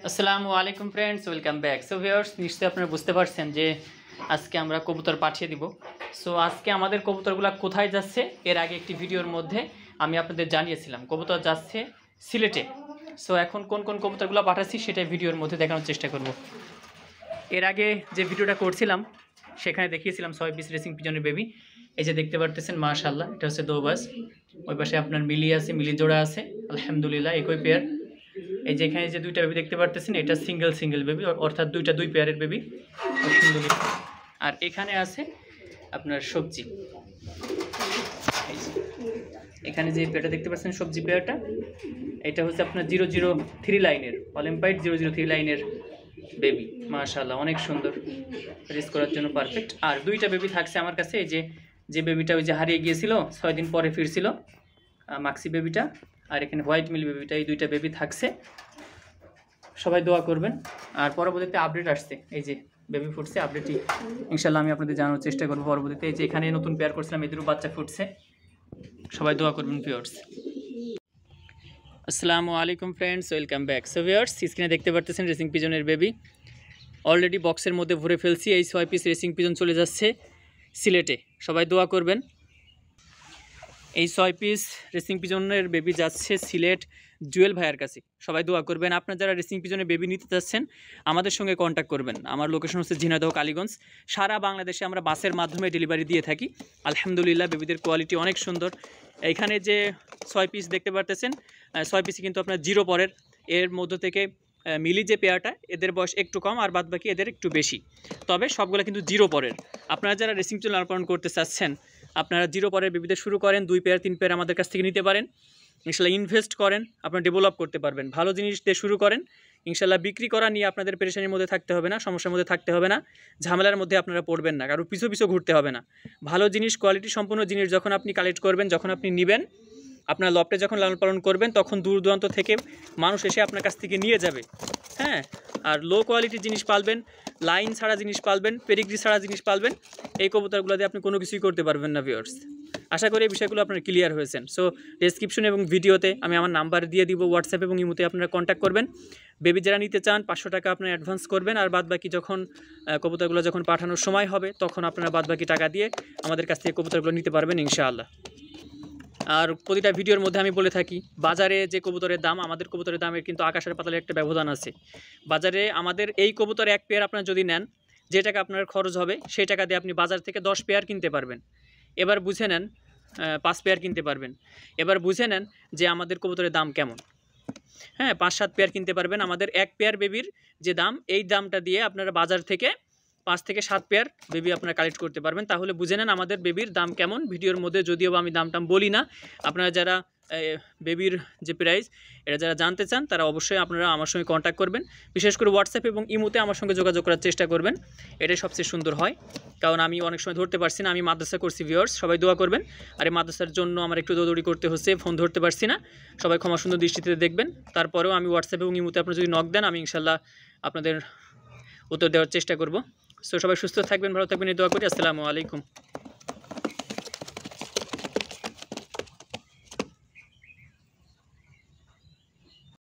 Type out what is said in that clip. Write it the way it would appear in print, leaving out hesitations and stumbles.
আসসালামু আলাইকুম friends, welcome back. So viewers, নিশ্চয়ই আপনারা বুঝতে পারছেন যে আজকে আমরা কবুতর পাঠিয়ে দিব। সো আজকে আমাদের কবুতরগুলো কোথায় যাচ্ছে এর আগে একটি ভিডিওর মধ্যে আমি আপনাদের জানিয়েছিলাম কবুতর যাচ্ছে সিলেটে। সো এখন কোন কোন কবুতরগুলো পাঠাচ্ছি সেটাই ভিডিওর মধ্যে দেখানোর চেষ্টা করব। এর আগে যে ভিডিওটা করছিলাম সেখানে দেখিয়েছিলাম 6 পিস রেসিং পিজনের বেবি। এই যে দেখতে পারতেছেন, মাশাআল্লাহ, এটা হচ্ছে দোবাস। ওই পাশে আপনার মিলি আছে, মিলি জোড়া আছে, আলহামদুলিল্লাহ একই পেয়ার। এই যে এখানে যে দুইটা বেবি দেখতে পারতেছেন, এটা সিঙ্গেল বেবি, অর্থাৎ দুই পেয়ারের বেবি, আলহামদুলিল্লাহ। আর এখানে আছে আপনার সবজি। এখানে যে পেয়ারটা দেখতে পাচ্ছেন সবজি পেয়ারটা, এটা হচ্ছে আপনার 003 লাইনের অলিম্পাইড 003 লাইনের বেবি। মাশাআল্লাহ, অনেক সুন্দর, রেস করার জন্য পারফেক্ট। আর দুইটা বেবি থাকছে আমার কাছে। এই যে বেবিটা ওই যে হারিয়ে গিয়েছিল 6 দিন পরে ফিরছিল, মাক্সি বেবিটা, আর এখানে হোয়াইট মিল বেবিটা, এই দুইটা বেবি থাকছে। সবাই দোয়া করবেন। আর পরবর্তীতে আপডেট আসছে, এই যে বেবি ফুটছে, আপডেটই ইনশাল্লাহ আমি আপনাদের জানানোর চেষ্টা করবো পরবর্তীতে। এই যে এখানে নতুন পেয়ার করছিলাম, এদেরও বাচ্চা ফুটছে। সবাই দোয়া করবেন ভিউয়ার্স। আসসালামু আলাইকুম friends, welcome back. So viewers, স্ক্রিনে দেখতে পারতেছেন রেসিং পিজনের বেবি অলরেডি বক্সের মধ্যে ভরে ফেলছি। এই 6 পিস রেসিং পিজন চলে যাচ্ছে সিলেটে। সবাই দোয়া করবেন। এই 6 পিস রেসিং পিজনের বেবি যাচ্ছে সিলেট জুয়েল ভাইয়ের কাছে। সবাই দোয়া করবেন। আপনারা যারা রেসিং পিজনের বেবি নিতে চাচ্ছেন আমাদের সঙ্গে কন্ট্যাক্ট করবেন। আমার লোকেশন হচ্ছে ঝিনাইদহ, কালীগঞ্জ। সারা বাংলাদেশে আমরা বাসের মাধ্যমে ডেলিভারি দিয়ে থাকি। আলহামদুলিল্লাহ, বেবিদের কোয়ালিটি অনেক সুন্দর। এইখানে যে 6 পিস দেখতে পারতেছেন, 6 পিসই কিন্তু আপনার 0 পরের। এর মধ্য থেকে মিলি যে পেয়ারটা, এদের বয়স একটু কম, আর বাদবাকি এদের একটু বেশি। তবে সবগুলো কিন্তু 0 পরের। আপনারা যারা রেসিং পিজন লালন পালন করতে চাচ্ছেন, আপনারা 0 পরের বেবিদের শুরু করেন। 2 পেয়ার 3 পেয়ার আমাদের কাছ থেকে নিতে পারেন। ইনশাল্লাহ ইনভেস্ট করেন, আপনারা ডেভেলপ করতে পারবেন। ভালো জিনিস দিয়ে শুরু করেন, ইনশাল্লাহ বিক্রি করা নিয়ে আপনাদের পেরেশানির মধ্যে থাকতে হবে না, সমস্যার মধ্যে থাকতে হবে না, ঝামেলার মধ্যে আপনারা পড়বেন না, কারো পিছু ঘুরতে হবে না। ভালো জিনিস, কোয়ালিটি সম্পন্ন জিনিস যখন আপনি কালেক্ট করবেন, যখন আপনি নেবেন, আপনার লফটে যখন লালন পালন করবেন, তখন দূর দূরান্ত থেকে মানুষ এসে আপনার কাছ থেকে নিয়ে যাবে। হ্যাঁ, আর লো কোয়ালিটির জিনিস পালবেন, লাইন ছাড়া জিনিস পালবেন, পেডিগ্রি ছাড়া জিনিস পালবেন, এই কবুতরগুলো দিয়ে আপনি কোনো কিছুই করতে পারবেন না ভিউয়ার্স। আশা করি এই বিষয়গুলো আপনারা ক্লিয়ার হয়েছেন। সো ডেসক্রিপশন এবং ভিডিওতে আমি আমার নাম্বার দিয়ে দিব, হোয়াটসঅ্যাপ এবং ইমোতে আপনারা কন্ট্যাক্ট করবেন। বেবি যারা নিতে চান 500 টাকা আপনারা অ্যাডভান্স করবেন, আর বাদবাকি যখন কবুতরগুলো যখন পাঠানোর সময় হবে তখন আপনারা বাদবাকি টাকা দিয়ে আমাদের কাছ থেকে কবুতরগুলো নিতে পারবেন ইনশাআল্লাহ। আর প্রতিটা ভিডিওর মধ্যে আমি বলে থাকি, বাজারে যে কবুতরের দাম, আমাদের কবুতরের দামের কিন্তু আকাশের পাতালের একটা ব্যবধান আছে। বাজারে আমাদের এই কবুতর 1 পেয়ার আপনারা যদি নেন, যে টাকা আপনার খরচ হবে সেই টাকা দিয়ে আপনি বাজার থেকে 10 পেয়ার কিনতে পারবেন। এবার বুঝে নেন 5 পেয়ার কিনতে পারবেন। এবার বুঝে নেন যে আমাদের কবুতরের দাম কেমন। হ্যাঁ, 5-7 পেয়ার কিনতে পারবেন। আমাদের 1 পেয়ার বেবির যে দাম, এই দামটা দিয়ে আপনারা বাজার থেকে 5 থেকে 7 পেয়ার বেবি আপনারা কালেক্ট করতে পারবেন। তাহলে বুঝে নেন আমাদের বেবির দাম কেমন। ভিডিওর মধ্যে যদিও আমি দামটাম বলি না, আপনারা যারা বেবির যে প্রাইস এটা যারা জানতে চান তারা অবশ্যই আপনারা আমার সঙ্গে কন্ট্যাক্ট করবেন। বিশেষ করে হোয়াটসঅ্যাপ এবং ইমোতে আমার সঙ্গে যোগাযোগ করার চেষ্টা করবেন, এটাই সবচেয়ে সুন্দর হয়। কারণ আমি অনেক সময় ধরতে পারছি না, আমি মাদ্রাসা করছি ভিউয়ার্স, সবাই দোয়া করবেন। আর এই মাদ্রাসার জন্য আমার একটু দৌড়ি করতে হচ্ছে, ফোন ধরতে পারছি না, সবাই ক্ষমা সুন্দর দৃষ্টিতে দেখবেন। তারপরেও আমি হোয়াটসঅ্যাপ এবং ইমোতে আপনারা যদি নক দেন, আমি ইনশাল্লাহ আপনাদের উত্তর দেওয়ার চেষ্টা করব। সো সবাই সুস্থ থাকবেন, ভালো থাকবেন, এই দোয়া করি। আসসালামু আলাইকুম।